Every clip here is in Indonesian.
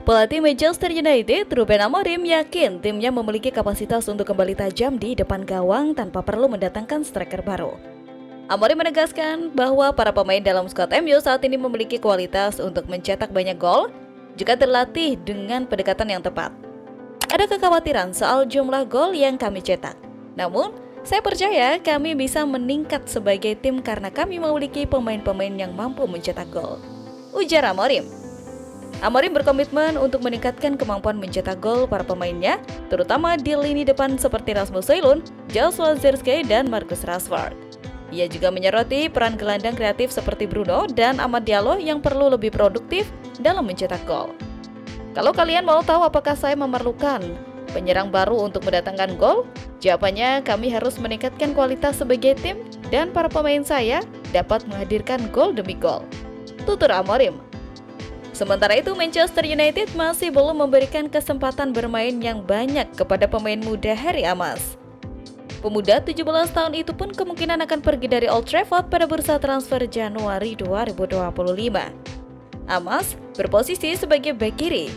Pelatih Manchester United, Ruben Amorim yakin timnya memiliki kapasitas untuk kembali tajam di depan gawang tanpa perlu mendatangkan striker baru. Amorim menegaskan bahwa para pemain dalam skuad MU saat ini memiliki kualitas untuk mencetak banyak gol jika terlatih dengan pendekatan yang tepat. Ada kekhawatiran soal jumlah gol yang kami cetak. Namun, saya percaya kami bisa meningkat sebagai tim karena kami memiliki pemain-pemain yang mampu mencetak gol, ujar Amorim. Amorim berkomitmen untuk meningkatkan kemampuan mencetak gol para pemainnya, terutama di lini depan seperti Rasmus Højlund, Joshua Zirkzee, dan Marcus Rashford. Ia juga menyoroti peran gelandang kreatif seperti Bruno dan Amad Diallo yang perlu lebih produktif dalam mencetak gol. Kalau kalian mau tahu apakah saya memerlukan penyerang baru untuk mendatangkan gol? Jawabannya, kami harus meningkatkan kualitas sebagai tim dan para pemain saya dapat menghadirkan gol demi gol, tutur Amorim. Sementara itu, Manchester United masih belum memberikan kesempatan bermain yang banyak kepada pemain muda Harry Amas. Pemuda 17 tahun itu pun kemungkinan akan pergi dari Old Trafford pada bursa transfer Januari 2025. Amas berposisi sebagai bek kiri.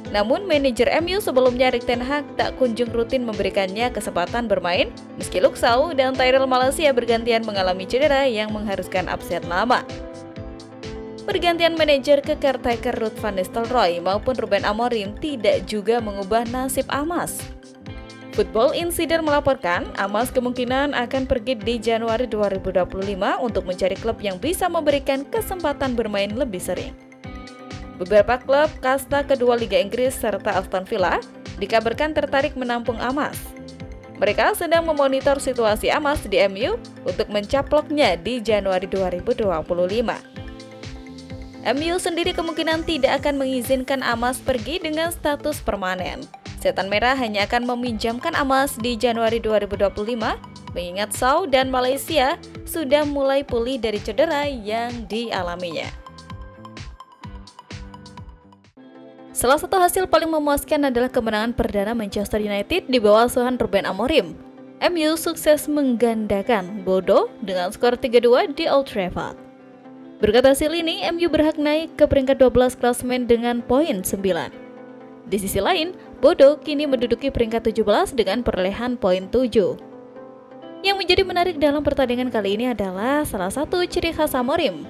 Namun manajer MU sebelumnya Erik ten Hag tak kunjung rutin memberikannya kesempatan bermain meski Luke Shaw dan Tyrell Malacia bergantian mengalami cedera yang mengharuskan absen lama. Pergantian manajer ke caretaker Ruud van Nistelrooy maupun Ruben Amorim tidak juga mengubah nasib Amas. Football Insider melaporkan Amas kemungkinan akan pergi di Januari 2025 untuk mencari klub yang bisa memberikan kesempatan bermain lebih sering. Beberapa klub kasta kedua Liga Inggris serta Aston Villa dikabarkan tertarik menampung Amas. Mereka sedang memonitor situasi Amas di MU untuk mencaploknya di Januari 2025. MU sendiri kemungkinan tidak akan mengizinkan Amas pergi dengan status permanen. Setan Merah hanya akan meminjamkan Amas di Januari 2025, mengingat Shaw dan Malaysia sudah mulai pulih dari cedera yang dialaminya. Salah satu hasil paling memuaskan adalah kemenangan perdana Manchester United di bawah asuhan Ruben Amorim. MU sukses menggandakan Bodo dengan skor 3-2 di Old Trafford. Berkat hasil ini, MU berhak naik ke peringkat 12 klasemen dengan poin 9. Di sisi lain, Bodo kini menduduki peringkat 17 dengan perolehan poin 7. Yang menjadi menarik dalam pertandingan kali ini adalah salah satu ciri khas Amorim,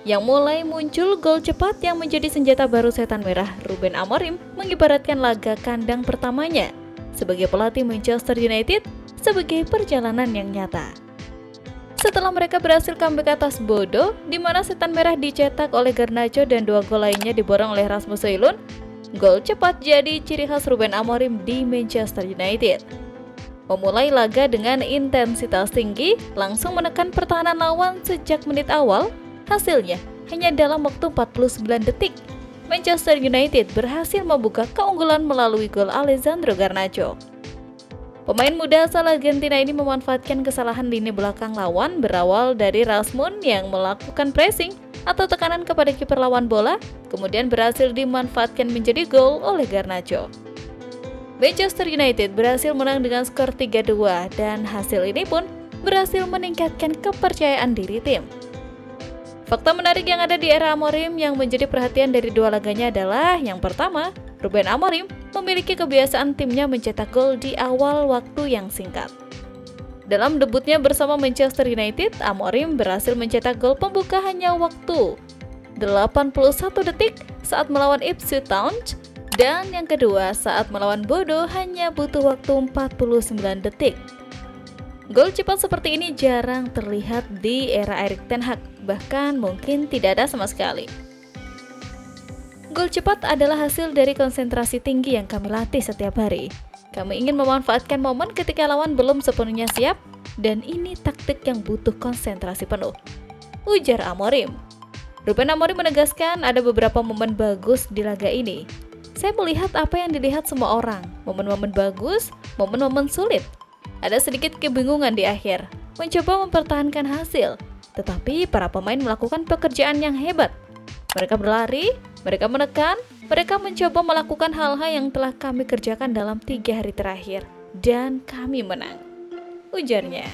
yang mulai muncul gol cepat yang menjadi senjata baru Setan Merah. Ruben Amorim mengibaratkan laga kandang pertamanya sebagai pelatih Manchester United sebagai perjalanan yang nyata. Setelah mereka berhasil comeback atas Bodo, di mana Setan Merah dicetak oleh Garnacho dan 2 gol lainnya diborong oleh Rasmus Højlund, gol cepat jadi ciri khas Ruben Amorim di Manchester United. Memulai laga dengan intensitas tinggi, langsung menekan pertahanan lawan sejak menit awal, hasilnya hanya dalam waktu 49 detik. Manchester United berhasil membuka keunggulan melalui gol Alessandro Garnacho. Pemain muda asal Argentina ini memanfaatkan kesalahan lini belakang lawan berawal dari Rasmus yang melakukan pressing atau tekanan kepada kiper lawan bola, kemudian berhasil dimanfaatkan menjadi gol oleh Garnacho. Manchester United berhasil menang dengan skor 3-2 dan hasil ini pun berhasil meningkatkan kepercayaan diri tim. Fakta menarik yang ada di era Amorim yang menjadi perhatian dari 2 laganya adalah yang pertama, Ruben Amorim memiliki kebiasaan timnya mencetak gol di awal waktu yang singkat. Dalam debutnya bersama Manchester United, Amorim berhasil mencetak gol pembuka hanya waktu 81 detik saat melawan Ipswich Town, dan yang kedua saat melawan Bodo hanya butuh waktu 49 detik. Gol cepat seperti ini jarang terlihat di era Erik ten Hag, bahkan mungkin tidak ada sama sekali. Gol cepat adalah hasil dari konsentrasi tinggi yang kami latih setiap hari. Kami ingin memanfaatkan momen ketika lawan belum sepenuhnya siap, dan ini taktik yang butuh konsentrasi penuh, ujar Amorim. Ruben Amorim menegaskan ada beberapa momen bagus di laga ini. Saya melihat apa yang dilihat semua orang, momen-momen bagus, momen-momen sulit. Ada sedikit kebingungan di akhir, mencoba mempertahankan hasil, tetapi para pemain melakukan pekerjaan yang hebat. Mereka berlari, mereka menekan, mereka mencoba melakukan hal-hal yang telah kami kerjakan dalam 3 hari terakhir, dan kami menang, ujarnya.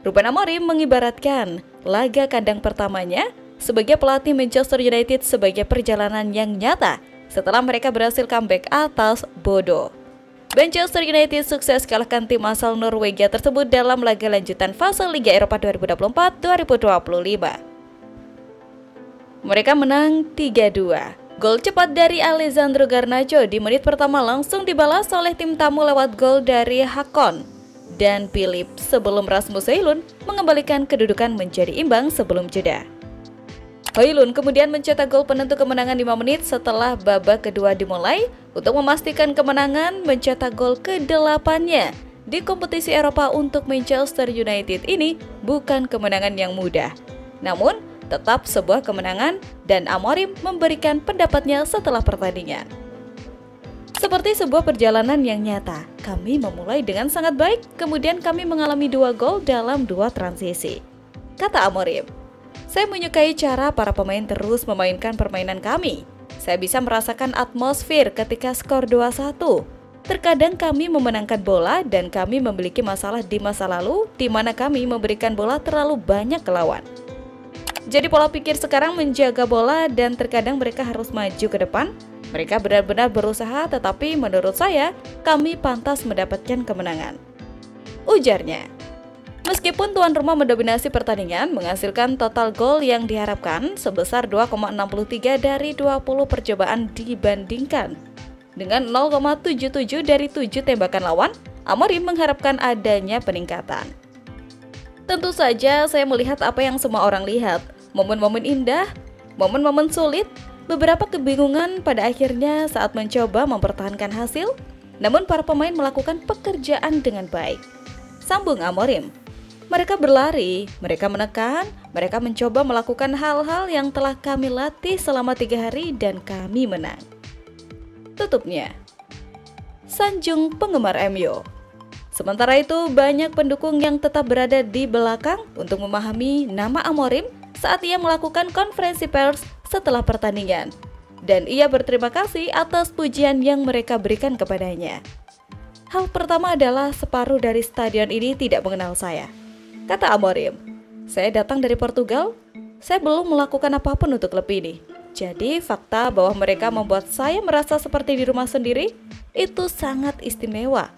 Ruben Amorim mengibaratkan laga kandang pertamanya sebagai pelatih Manchester United sebagai perjalanan yang nyata setelah mereka berhasil comeback atas Bodo. Manchester United sukses kalahkan tim asal Norwegia tersebut dalam laga lanjutan fase Liga Eropa 2024-2025. Mereka menang 3-2. Gol cepat dari Alessandro Garnacho di menit pertama langsung dibalas oleh tim tamu lewat gol dari Hakon dan Philip sebelum Rasmus Højlund mengembalikan kedudukan menjadi imbang sebelum jeda. Højlund kemudian mencetak gol penentu kemenangan 5 menit setelah babak kedua dimulai untuk memastikan kemenangan mencetak gol ke-8-nya di kompetisi Eropa untuk Manchester United. Ini bukan kemenangan yang mudah, namun tetap sebuah kemenangan dan Amorim memberikan pendapatnya setelah pertandingan. Seperti sebuah perjalanan yang nyata, kami memulai dengan sangat baik, kemudian kami mengalami 2 gol dalam 2 transisi, kata Amorim. Saya menyukai cara para pemain terus memainkan permainan kami. Saya bisa merasakan atmosfer ketika skor 2-1. Terkadang kami memenangkan bola dan kami memiliki masalah di masa lalu di mana kami memberikan bola terlalu banyak ke lawan. Jadi pola pikir sekarang menjaga bola dan terkadang mereka harus maju ke depan. Mereka benar-benar berusaha, tetapi menurut saya kami pantas mendapatkan kemenangan, ujarnya. Meskipun tuan rumah mendominasi pertandingan, menghasilkan total gol yang diharapkan sebesar 2,63 dari 20 percobaan dibandingkan dengan 0,77 dari 7 tembakan lawan, Amorim mengharapkan adanya peningkatan. Tentu saja saya melihat apa yang semua orang lihat, momen-momen indah, momen-momen sulit, beberapa kebingungan pada akhirnya saat mencoba mempertahankan hasil, namun para pemain melakukan pekerjaan dengan baik, sambung Amorim. Mereka berlari, mereka menekan, mereka mencoba melakukan hal-hal yang telah kami latih selama 3 hari dan kami menang, tutupnya. Sanjung penggemar MU. Sementara itu, banyak pendukung yang tetap berada di belakang untuk memahami nama Amorim saat ia melakukan konferensi pers setelah pertandingan. Dan ia berterima kasih atas pujian yang mereka berikan kepadanya. Hal pertama adalah separuh dari stadion ini tidak mengenal saya, kata Amorim. Saya datang dari Portugal, saya belum melakukan apapun untuk klub ini. Jadi fakta bahwa mereka membuat saya merasa seperti di rumah sendiri, itu sangat istimewa.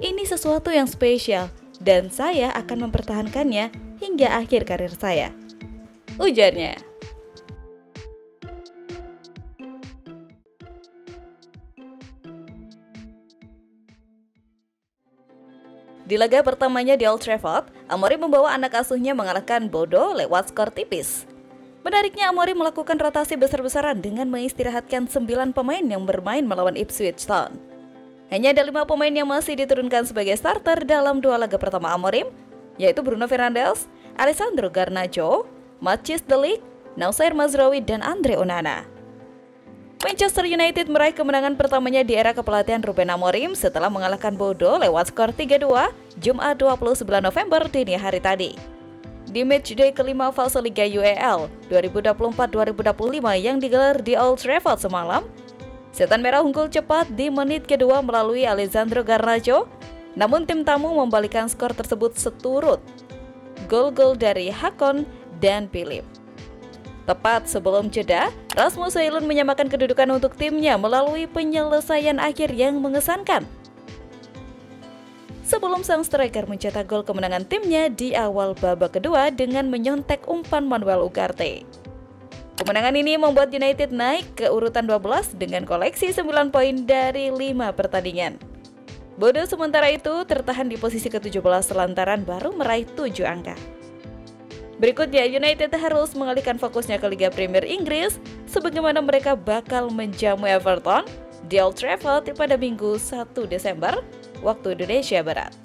Ini sesuatu yang spesial dan saya akan mempertahankannya hingga akhir karir saya, ujarnya. Di laga pertamanya di Old Trafford, Amorim membawa anak asuhnya mengalahkan Bodo lewat skor tipis. Menariknya, Amorim melakukan rotasi besar-besaran dengan mengistirahatkan 9 pemain yang bermain melawan Ipswich Town. Hanya ada 5 pemain yang masih diturunkan sebagai starter dalam 2 laga pertama Amorim, yaitu Bruno Fernandes, Alessandro Garnacho, Matthijs de Ligt, Noussair Mazraoui, dan Andre Onana. Manchester United meraih kemenangan pertamanya di era kepelatihan Ruben Amorim setelah mengalahkan Bodo lewat skor 3-2 Jumat 29 November dini hari tadi. Di matchday kelima fase Liga UEL 2024-2025 yang digelar di Old Trafford semalam, Setan Merah unggul cepat di menit kedua melalui Alessandro Garnacho, namun tim tamu membalikan skor tersebut seturut gol-gol dari Hakon dan Philip. Tepat sebelum jeda, Rasmus Højlund menyamakan kedudukan untuk timnya melalui penyelesaian akhir yang mengesankan. Sebelum sang striker mencetak gol kemenangan timnya di awal babak kedua dengan menyontek umpan Manuel Ugarte. Kemenangan ini membuat United naik ke urutan 12 dengan koleksi 9 poin dari 5 pertandingan. Bodo sementara itu tertahan di posisi ke-17 lantaran baru meraih 7 angka. Berikutnya, United harus mengalihkan fokusnya ke Liga Premier Inggris sebagaimana mereka bakal menjamu Everton di Old Trafford pada Minggu 1 Desember waktu Indonesia Barat.